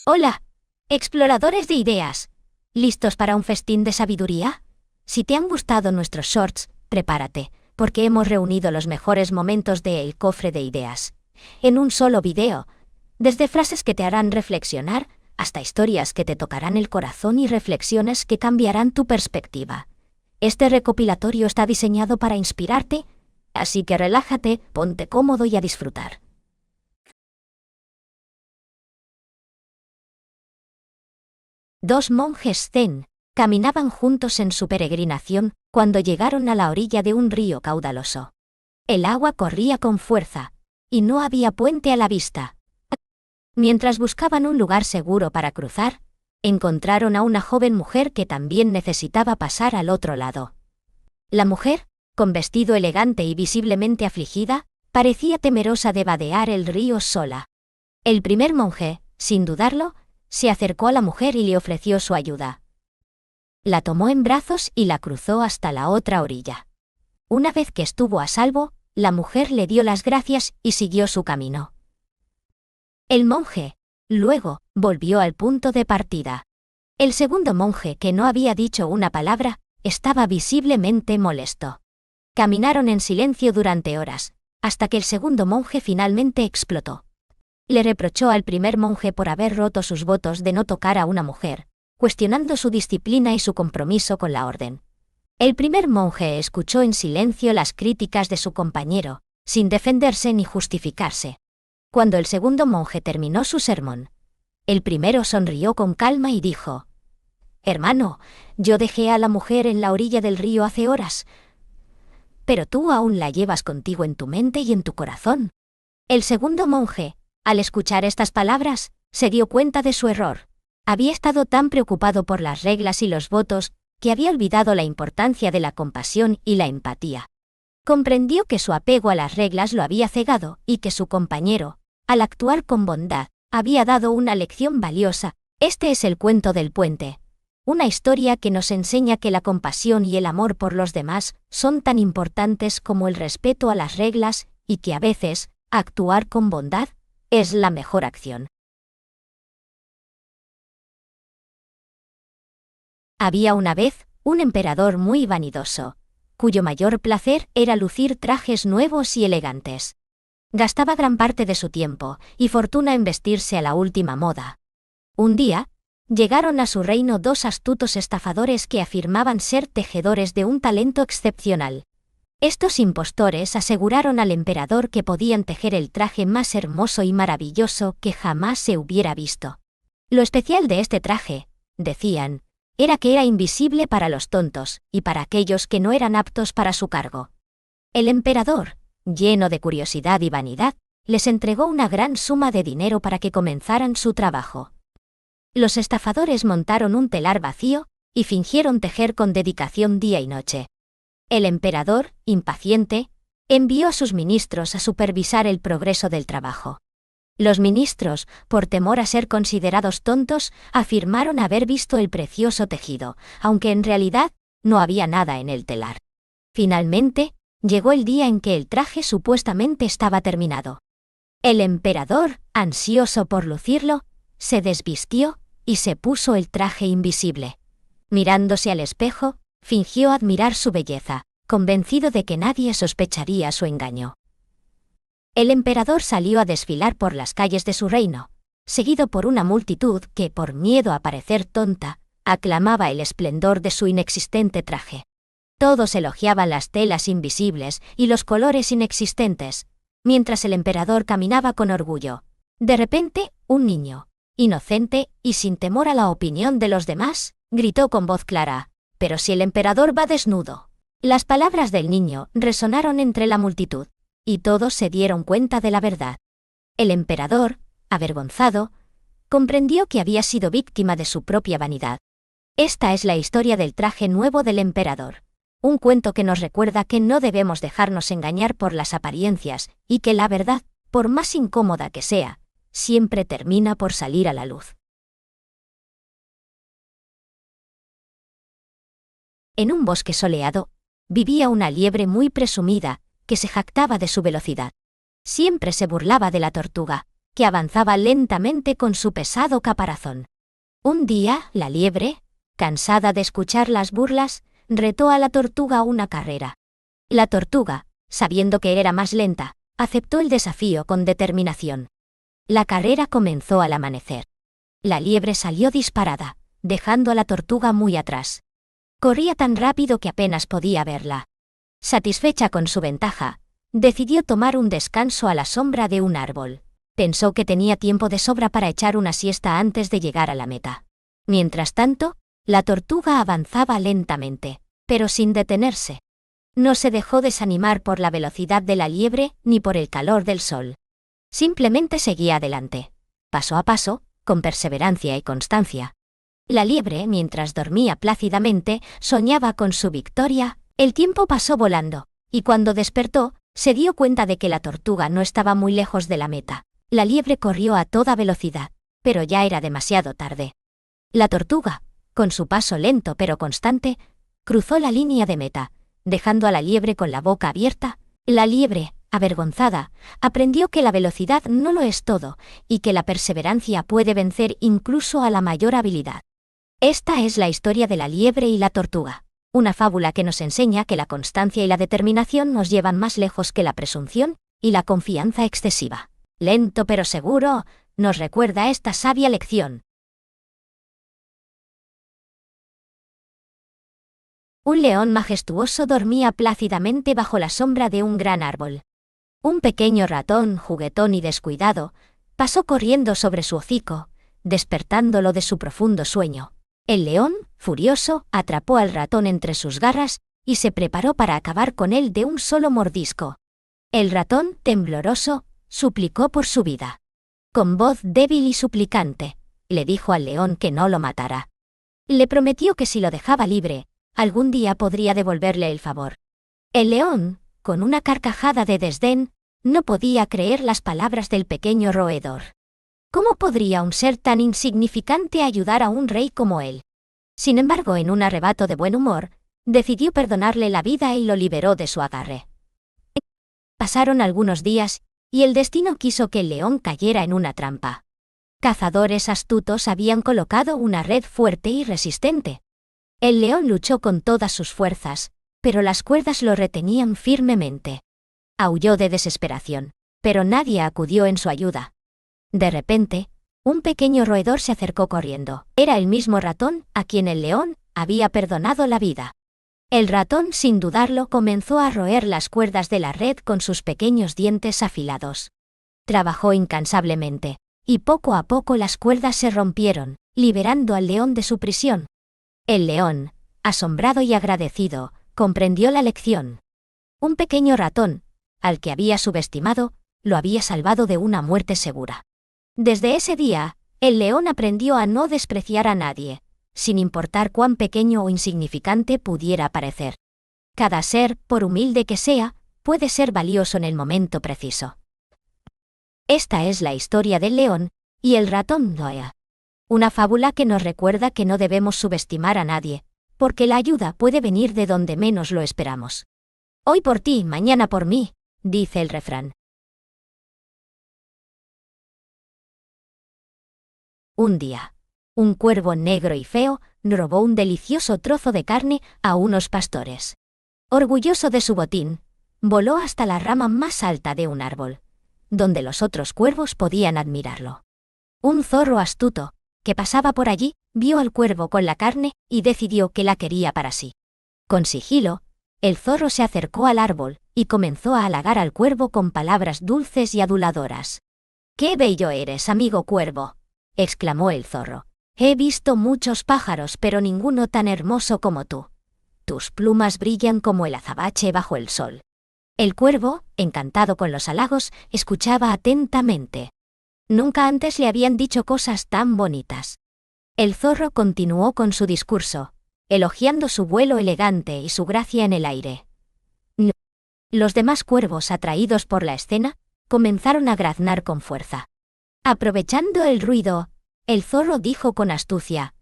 Hola, exploradores de ideas. ¿Listos para un festín de sabiduría? Si te han gustado nuestros shorts, prepárate, porque hemos reunido los mejores momentos de El Cofre de Ideas en un solo video, desde frases que te harán reflexionar, hasta historias que te tocarán el corazón y reflexiones que cambiarán tu perspectiva. Este recopilatorio está diseñado para inspirarte, así que relájate, ponte cómodo y a disfrutar. Dos monjes zen caminaban juntos en su peregrinación cuando llegaron a la orilla de un río caudaloso. El agua corría con fuerza, y no había puente a la vista. Mientras buscaban un lugar seguro para cruzar, encontraron a una joven mujer que también necesitaba pasar al otro lado. La mujer, con vestido elegante y visiblemente afligida, parecía temerosa de vadear el río sola. El primer monje, sin dudarlo, se acercó a la mujer y le ofreció su ayuda. La tomó en brazos y la cruzó hasta la otra orilla. Una vez que estuvo a salvo, la mujer le dio las gracias y siguió su camino. El monje, luego, volvió al punto de partida. El segundo monje, que no había dicho una palabra, estaba visiblemente molesto. Caminaron en silencio durante horas, hasta que el segundo monje finalmente explotó. Le reprochó al primer monje por haber roto sus votos de no tocar a una mujer, cuestionando su disciplina y su compromiso con la orden. El primer monje escuchó en silencio las críticas de su compañero, sin defenderse ni justificarse. Cuando el segundo monje terminó su sermón, el primero sonrió con calma y dijo: «Hermano, yo dejé a la mujer en la orilla del río hace horas, pero tú aún la llevas contigo en tu mente y en tu corazón». El segundo monje, al escuchar estas palabras, se dio cuenta de su error. Había estado tan preocupado por las reglas y los votos, que había olvidado la importancia de la compasión y la empatía. Comprendió que su apego a las reglas lo había cegado y que su compañero, al actuar con bondad, había dado una lección valiosa. Este es el cuento del puente. Una historia que nos enseña que la compasión y el amor por los demás son tan importantes como el respeto a las reglas y que a veces, actuar con bondad es la mejor acción. Había una vez un emperador muy vanidoso, cuyo mayor placer era lucir trajes nuevos y elegantes. Gastaba gran parte de su tiempo y fortuna en vestirse a la última moda. Un día, llegaron a su reino dos astutos estafadores que afirmaban ser tejedores de un talento excepcional. Estos impostores aseguraron al emperador que podían tejer el traje más hermoso y maravilloso que jamás se hubiera visto. Lo especial de este traje, decían, era que era invisible para los tontos y para aquellos que no eran aptos para su cargo. El emperador, lleno de curiosidad y vanidad, les entregó una gran suma de dinero para que comenzaran su trabajo. Los estafadores montaron un telar vacío y fingieron tejer con dedicación día y noche. El emperador, impaciente, envió a sus ministros a supervisar el progreso del trabajo. Los ministros, por temor a ser considerados tontos, afirmaron haber visto el precioso tejido, aunque en realidad no había nada en el telar. Finalmente, llegó el día en que el traje supuestamente estaba terminado. El emperador, ansioso por lucirlo, se desvistió y se puso el traje invisible. Mirándose al espejo, fingió admirar su belleza, convencido de que nadie sospecharía su engaño. El emperador salió a desfilar por las calles de su reino, seguido por una multitud que, por miedo a parecer tonta, aclamaba el esplendor de su inexistente traje. Todos elogiaban las telas invisibles y los colores inexistentes, mientras el emperador caminaba con orgullo. De repente, un niño, inocente y sin temor a la opinión de los demás, gritó con voz clara: «¡Pero si el emperador va desnudo!». Las palabras del niño resonaron entre la multitud, y todos se dieron cuenta de la verdad. El emperador, avergonzado, comprendió que había sido víctima de su propia vanidad. Esta es la historia del traje nuevo del emperador. Un cuento que nos recuerda que no debemos dejarnos engañar por las apariencias y que la verdad, por más incómoda que sea, siempre termina por salir a la luz. En un bosque soleado, vivía una liebre muy presumida, que se jactaba de su velocidad. Siempre se burlaba de la tortuga, que avanzaba lentamente con su pesado caparazón. Un día, la liebre, cansada de escuchar las burlas, retó a la tortuga a una carrera. La tortuga, sabiendo que era más lenta, aceptó el desafío con determinación. La carrera comenzó al amanecer. La liebre salió disparada, dejando a la tortuga muy atrás. Corría tan rápido que apenas podía verla. Satisfecha con su ventaja, decidió tomar un descanso a la sombra de un árbol. Pensó que tenía tiempo de sobra para echar una siesta antes de llegar a la meta. Mientras tanto, la tortuga avanzaba lentamente, pero sin detenerse. No se dejó desanimar por la velocidad de la liebre ni por el calor del sol. Simplemente seguía adelante, paso a paso, con perseverancia y constancia. La liebre, mientras dormía plácidamente, soñaba con su victoria. El tiempo pasó volando, y cuando despertó, se dio cuenta de que la tortuga no estaba muy lejos de la meta. La liebre corrió a toda velocidad, pero ya era demasiado tarde. La tortuga, con su paso lento pero constante, cruzó la línea de meta, dejando a la liebre con la boca abierta. La liebre, avergonzada, aprendió que la velocidad no lo es todo, y que la perseverancia puede vencer incluso a la mayor habilidad. Esta es la historia de la liebre y la tortuga, una fábula que nos enseña que la constancia y la determinación nos llevan más lejos que la presunción y la confianza excesiva. Lento pero seguro, nos recuerda esta sabia lección. Un león majestuoso dormía plácidamente bajo la sombra de un gran árbol. Un pequeño ratón, juguetón y descuidado, pasó corriendo sobre su hocico, despertándolo de su profundo sueño. El león, furioso, atrapó al ratón entre sus garras y se preparó para acabar con él de un solo mordisco. El ratón, tembloroso, suplicó por su vida. Con voz débil y suplicante, le dijo al león que no lo matara. Le prometió que si lo dejaba libre, algún día podría devolverle el favor. El león, con una carcajada de desdén, no podía creer las palabras del pequeño roedor. ¿Cómo podría un ser tan insignificante ayudar a un rey como él? Sin embargo, en un arrebato de buen humor, decidió perdonarle la vida y lo liberó de su agarre. Pasaron algunos días, y el destino quiso que el león cayera en una trampa. Cazadores astutos habían colocado una red fuerte y resistente. El león luchó con todas sus fuerzas, pero las cuerdas lo retenían firmemente. Aulló de desesperación, pero nadie acudió en su ayuda. De repente, un pequeño roedor se acercó corriendo. Era el mismo ratón a quien el león había perdonado la vida. El ratón, sin dudarlo, comenzó a roer las cuerdas de la red con sus pequeños dientes afilados. Trabajó incansablemente, y poco a poco las cuerdas se rompieron, liberando al león de su prisión. El león, asombrado y agradecido, comprendió la lección. Un pequeño ratón, al que había subestimado, lo había salvado de una muerte segura. Desde ese día, el león aprendió a no despreciar a nadie, sin importar cuán pequeño o insignificante pudiera parecer. Cada ser, por humilde que sea, puede ser valioso en el momento preciso. Esta es la historia del león y el ratón Noah. Una fábula que nos recuerda que no debemos subestimar a nadie, porque la ayuda puede venir de donde menos lo esperamos. Hoy por ti, mañana por mí, dice el refrán. Un día, un cuervo negro y feo robó un delicioso trozo de carne a unos pastores. Orgulloso de su botín, voló hasta la rama más alta de un árbol, donde los otros cuervos podían admirarlo. Un zorro astuto, que pasaba por allí, vio al cuervo con la carne y decidió que la quería para sí. Con sigilo, el zorro se acercó al árbol y comenzó a halagar al cuervo con palabras dulces y aduladoras. «¡Qué bello eres, amigo cuervo!», exclamó el zorro. «He visto muchos pájaros, pero ninguno tan hermoso como tú. Tus plumas brillan como el azabache bajo el sol». El cuervo, encantado con los halagos, escuchaba atentamente. Nunca antes le habían dicho cosas tan bonitas. El zorro continuó con su discurso, elogiando su vuelo elegante y su gracia en el aire. Los demás cuervos, atraídos por la escena, comenzaron a graznar con fuerza. Aprovechando el ruido, el zorro dijo con astucia: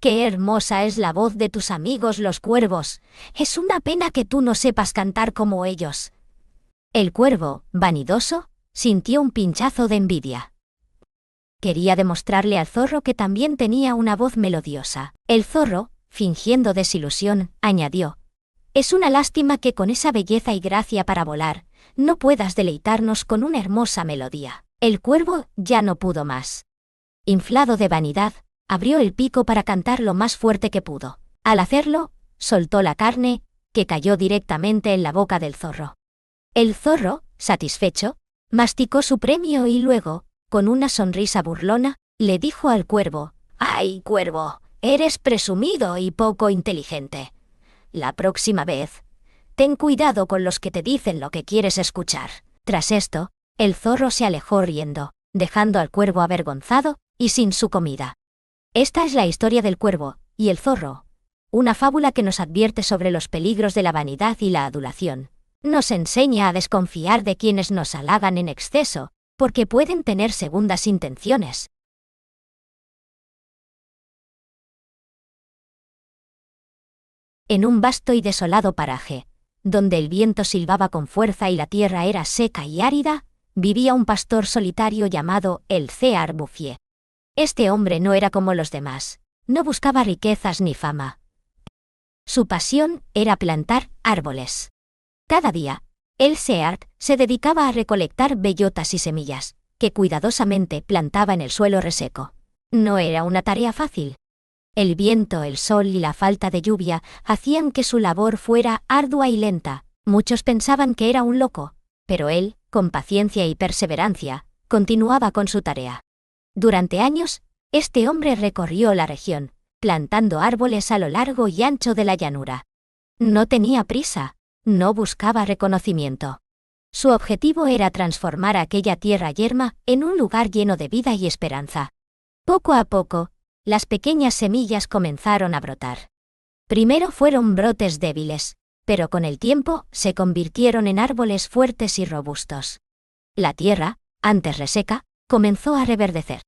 «¡Qué hermosa es la voz de tus amigos los cuervos! Es una pena que tú no sepas cantar como ellos». El cuervo, vanidoso, sintió un pinchazo de envidia. Quería demostrarle al zorro que también tenía una voz melodiosa. El zorro, fingiendo desilusión, añadió: «Es una lástima que con esa belleza y gracia para volar, no puedas deleitarnos con una hermosa melodía». El cuervo ya no pudo más. Inflado de vanidad, abrió el pico para cantar lo más fuerte que pudo. Al hacerlo, soltó la carne, que cayó directamente en la boca del zorro. El zorro, satisfecho, masticó su premio y luego, con una sonrisa burlona, le dijo al cuervo: «¡Ay, cuervo! Eres presumido y poco inteligente. La próxima vez, ten cuidado con los que te dicen lo que quieres escuchar». Tras esto, el zorro se alejó riendo, dejando al cuervo avergonzado y sin su comida. Esta es la historia del cuervo y el zorro, una fábula que nos advierte sobre los peligros de la vanidad y la adulación. Nos enseña a desconfiar de quienes nos halagan en exceso, porque pueden tener segundas intenciones. En un vasto y desolado paraje, donde el viento silbaba con fuerza y la tierra era seca y árida, vivía un pastor solitario llamado el Cear Bouffier. Este hombre no era como los demás, no buscaba riquezas ni fama. Su pasión era plantar árboles. Cada día, el Cear se dedicaba a recolectar bellotas y semillas, que cuidadosamente plantaba en el suelo reseco. No era una tarea fácil. El viento, el sol y la falta de lluvia hacían que su labor fuera ardua y lenta. Muchos pensaban que era un loco, pero él, con paciencia y perseverancia, continuaba con su tarea. Durante años, este hombre recorrió la región, plantando árboles a lo largo y ancho de la llanura. No tenía prisa, no buscaba reconocimiento. Su objetivo era transformar aquella tierra yerma en un lugar lleno de vida y esperanza. Poco a poco, las pequeñas semillas comenzaron a brotar. Primero fueron brotes débiles, pero con el tiempo se convirtieron en árboles fuertes y robustos. La tierra, antes reseca, comenzó a reverdecer.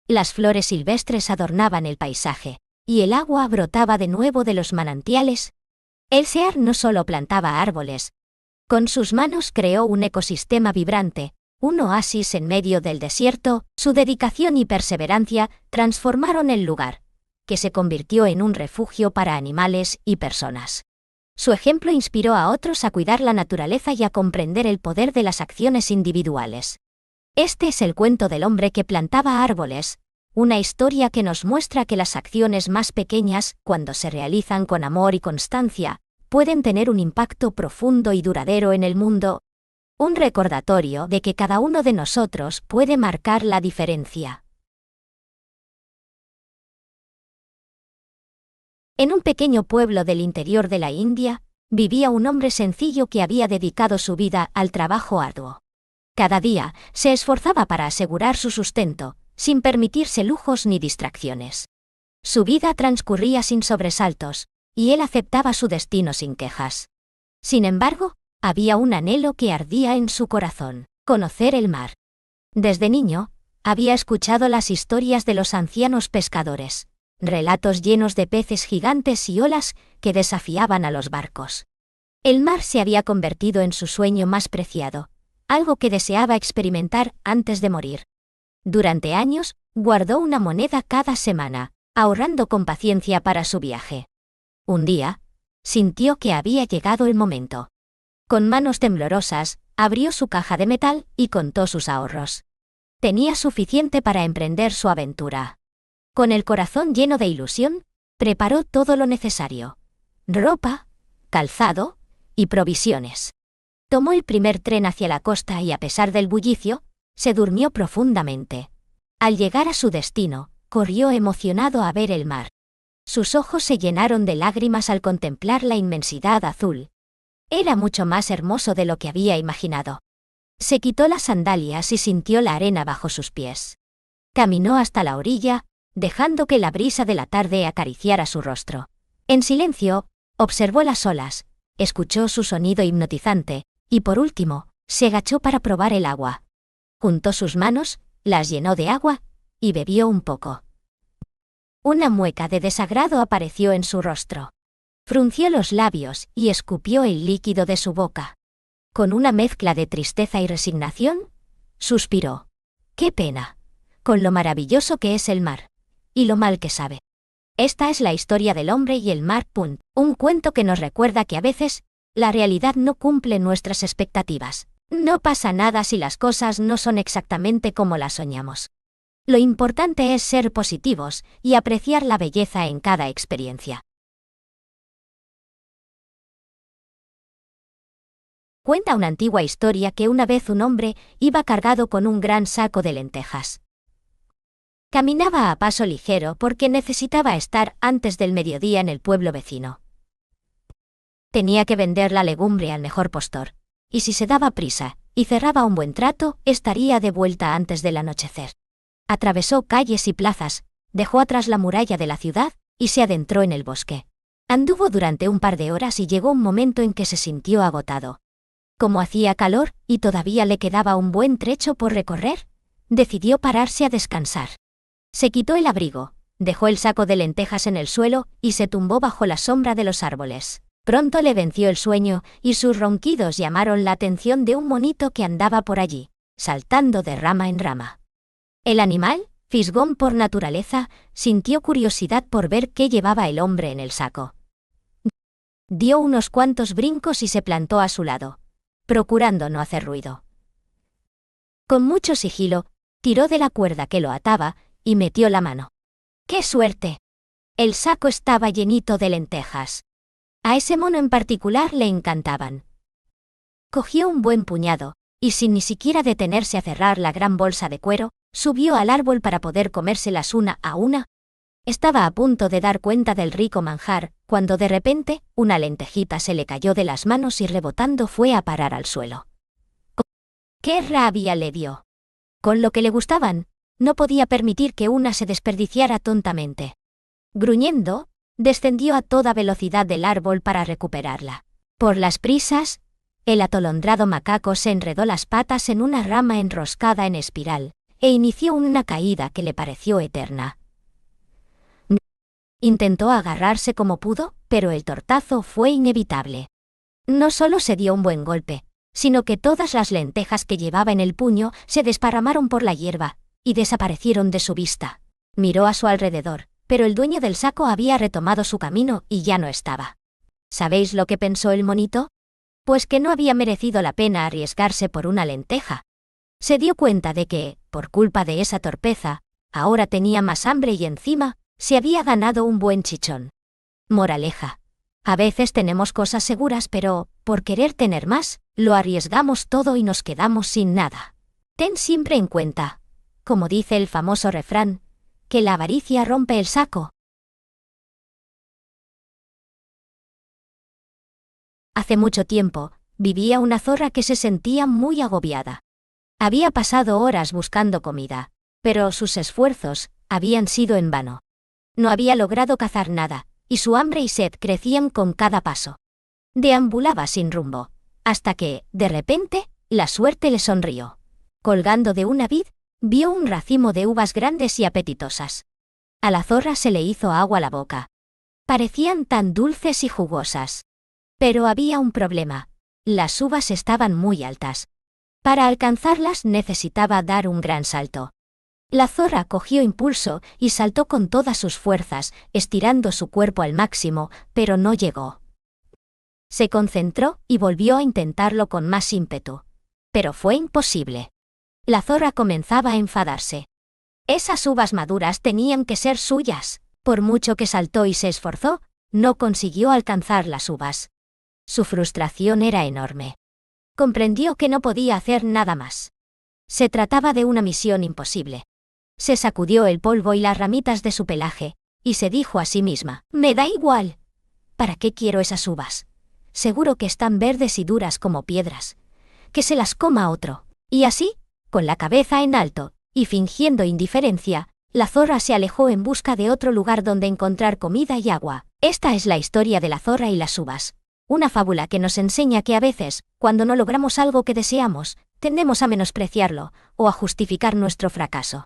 Las flores silvestres adornaban el paisaje, y el agua brotaba de nuevo de los manantiales. El Cear no solo plantaba árboles. Con sus manos creó un ecosistema vibrante, un oasis en medio del desierto. Su dedicación y perseverancia transformaron el lugar, que se convirtió en un refugio para animales y personas. Su ejemplo inspiró a otros a cuidar la naturaleza y a comprender el poder de las acciones individuales. Este es el cuento del hombre que plantaba árboles, una historia que nos muestra que las acciones más pequeñas, cuando se realizan con amor y constancia, pueden tener un impacto profundo y duradero en el mundo. Un recordatorio de que cada uno de nosotros puede marcar la diferencia. En un pequeño pueblo del interior de la India, vivía un hombre sencillo que había dedicado su vida al trabajo arduo. Cada día, se esforzaba para asegurar su sustento, sin permitirse lujos ni distracciones. Su vida transcurría sin sobresaltos, y él aceptaba su destino sin quejas. Sin embargo, había un anhelo que ardía en su corazón: conocer el mar. Desde niño, había escuchado las historias de los ancianos pescadores, relatos llenos de peces gigantes y olas que desafiaban a los barcos. El mar se había convertido en su sueño más preciado, algo que deseaba experimentar antes de morir. Durante años, guardó una moneda cada semana, ahorrando con paciencia para su viaje. Un día, sintió que había llegado el momento. Con manos temblorosas, abrió su caja de metal y contó sus ahorros. Tenía suficiente para emprender su aventura. Con el corazón lleno de ilusión, preparó todo lo necesario: ropa, calzado y provisiones. Tomó el primer tren hacia la costa y, a pesar del bullicio, se durmió profundamente. Al llegar a su destino, corrió emocionado a ver el mar. Sus ojos se llenaron de lágrimas al contemplar la inmensidad azul. Era mucho más hermoso de lo que había imaginado. Se quitó las sandalias y sintió la arena bajo sus pies. Caminó hasta la orilla, dejando que la brisa de la tarde acariciara su rostro. En silencio, observó las olas, escuchó su sonido hipnotizante, y por último, se agachó para probar el agua. Juntó sus manos, las llenó de agua, y bebió un poco. Una mueca de desagrado apareció en su rostro. Frunció los labios y escupió el líquido de su boca. Con una mezcla de tristeza y resignación, suspiró: «¡Qué pena! con lo maravilloso que es el mar. Y lo mal que sabe. Esta es la historia del hombre y el mar. Un cuento que nos recuerda que a veces, la realidad no cumple nuestras expectativas. No pasa nada si las cosas no son exactamente como las soñamos. Lo importante es ser positivos y apreciar la belleza en cada experiencia. Cuenta una antigua historia que una vez un hombre iba cargado con un gran saco de lentejas. Caminaba a paso ligero porque necesitaba estar antes del mediodía en el pueblo vecino. Tenía que vender la legumbre al mejor postor, y si se daba prisa y cerraba un buen trato, estaría de vuelta antes del anochecer. Atravesó calles y plazas, dejó atrás la muralla de la ciudad y se adentró en el bosque. Anduvo durante un par de horas y llegó un momento en que se sintió agotado. Como hacía calor y todavía le quedaba un buen trecho por recorrer, decidió pararse a descansar. Se quitó el abrigo, dejó el saco de lentejas en el suelo y se tumbó bajo la sombra de los árboles. Pronto le venció el sueño y sus ronquidos llamaron la atención de un monito que andaba por allí, saltando de rama en rama. El animal, fisgón por naturaleza, sintió curiosidad por ver qué llevaba el hombre en el saco. Dio unos cuantos brincos y se plantó a su lado, procurando no hacer ruido. Con mucho sigilo, tiró de la cuerda que lo ataba y metió la mano. ¡Qué suerte! El saco estaba llenito de lentejas. A ese mono en particular le encantaban. Cogió un buen puñado, y sin ni siquiera detenerse a cerrar la gran bolsa de cuero, subió al árbol para poder comérselas una a una. Estaba a punto de dar cuenta del rico manjar, cuando de repente, una lentejita se le cayó de las manos y rebotando fue a parar al suelo. ¡Qué rabia le dio! Con lo que le gustaban, no podía permitir que una se desperdiciara tontamente. Gruñendo, descendió a toda velocidad del árbol para recuperarla. Por las prisas, el atolondrado macaco se enredó las patas en una rama enroscada en espiral, e inició una caída que le pareció eterna. Intentó agarrarse como pudo, pero el tortazo fue inevitable. No solo se dio un buen golpe, sino que todas las lentejas que llevaba en el puño se desparramaron por la hierba, y desaparecieron de su vista. Miró a su alrededor, pero el dueño del saco había retomado su camino y ya no estaba. ¿Sabéis lo que pensó el monito? Pues que no había merecido la pena arriesgarse por una lenteja. Se dio cuenta de que, por culpa de esa torpeza, ahora tenía más hambre y encima, se había ganado un buen chichón. Moraleja. A veces tenemos cosas seguras pero, por querer tener más, lo arriesgamos todo y nos quedamos sin nada. Ten siempre en cuenta, como dice el famoso refrán, que la avaricia rompe el saco. Hace mucho tiempo, vivía una zorra que se sentía muy agobiada. Había pasado horas buscando comida, pero sus esfuerzos habían sido en vano. No había logrado cazar nada, y su hambre y sed crecían con cada paso. Deambulaba sin rumbo, hasta que, de repente, la suerte le sonrió. Colgando de una vid, vio un racimo de uvas grandes y apetitosas. A la zorra se le hizo agua la boca. Parecían tan dulces y jugosas. Pero había un problema. Las uvas estaban muy altas. Para alcanzarlas necesitaba dar un gran salto. La zorra cogió impulso y saltó con todas sus fuerzas, estirando su cuerpo al máximo, pero no llegó. Se concentró y volvió a intentarlo con más ímpetu. Pero fue imposible. La zorra comenzaba a enfadarse. Esas uvas maduras tenían que ser suyas. Por mucho que saltó y se esforzó, no consiguió alcanzar las uvas. Su frustración era enorme. Comprendió que no podía hacer nada más. Se trataba de una misión imposible. Se sacudió el polvo y las ramitas de su pelaje, y se dijo a sí misma, «Me da igual. ¿Para qué quiero esas uvas? Seguro que están verdes y duras como piedras. Que se las coma otro». Y así, con la cabeza en alto, y fingiendo indiferencia, la zorra se alejó en busca de otro lugar donde encontrar comida y agua. Esta es la historia de la zorra y las uvas. Una fábula que nos enseña que a veces, cuando no logramos algo que deseamos, tendemos a menospreciarlo, o a justificar nuestro fracaso.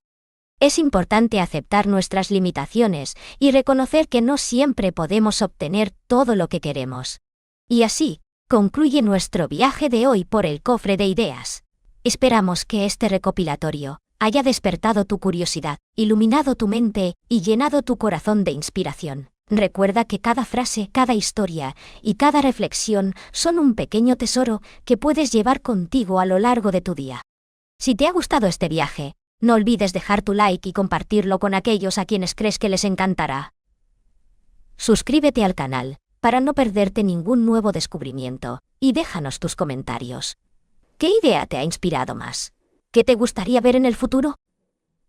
Es importante aceptar nuestras limitaciones y reconocer que no siempre podemos obtener todo lo que queremos. Y así, concluye nuestro viaje de hoy por el cofre de ideas. Esperamos que este recopilatorio haya despertado tu curiosidad, iluminado tu mente y llenado tu corazón de inspiración. Recuerda que cada frase, cada historia y cada reflexión son un pequeño tesoro que puedes llevar contigo a lo largo de tu día. Si te ha gustado este viaje, no olvides dejar tu like y compartirlo con aquellos a quienes crees que les encantará. Suscríbete al canal para no perderte ningún nuevo descubrimiento y déjanos tus comentarios. ¿Qué idea te ha inspirado más? ¿Qué te gustaría ver en el futuro?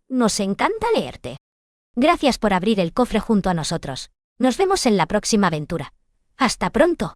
Nos encanta leerte. Gracias por abrir el cofre junto a nosotros. Nos vemos en la próxima aventura. ¡Hasta pronto!